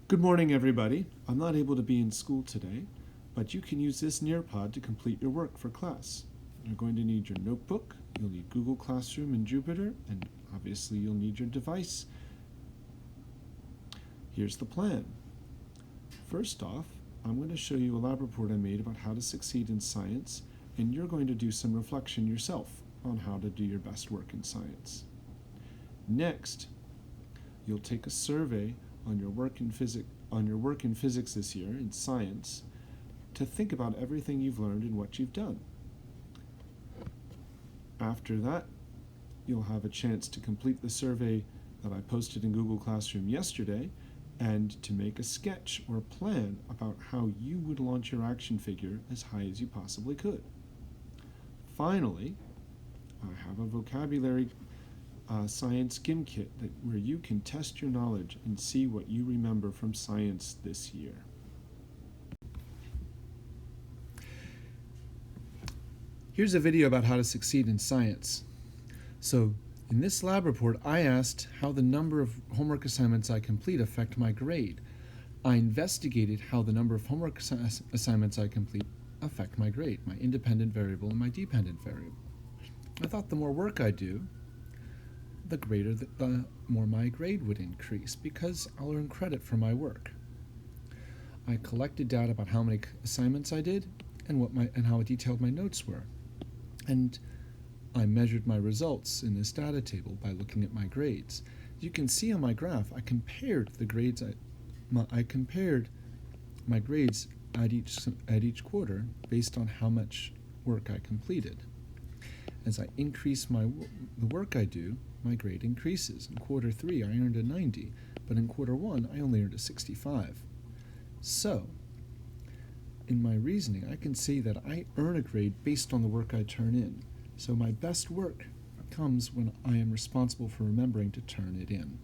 Good morning, everybody. I'm not able to be in school today, but you can use this Nearpod to complete your work for class. You're going to need your notebook, you'll need Google Classroom and Jupyter, and obviously you'll need your device. Here's the plan. First off, I'm going to show you a lab report I made about how to succeed in science, and you're going to do some reflection yourself on how to do your best work in science. Next, you'll take a survey on your work in physics this year in science to think about everything you've learned and what you've done. After that, you'll have a chance to complete the survey that I posted in Google Classroom yesterday and to make a sketch or plan about how you would launch your action figure as high as you possibly could. Finally, I have a vocabulary science skim kit where you can test your knowledge and see what you remember from science this year. Here's a video about how to succeed in science. So in this lab report, I asked how the number of homework assignments I complete affect my grade. I investigated how the number of homework assignments I complete affect my grade, my independent variable and my dependent variable. I thought the more work I do, the more my grade would increase because I'll earn credit for my work. I collected data about how many assignments I did and how detailed my notes were. And I measured my results in this data table by looking at my grades. You can see on my graph, I compared my grades at each quarter based on how much work I completed. As I increase the work I do, my grade increases. In quarter 3, I earned a 90, but in quarter 1, I only earned a 65. So, in my reasoning, I can say that I earn a grade based on the work I turn in. So my best work comes when I am responsible for remembering to turn it in.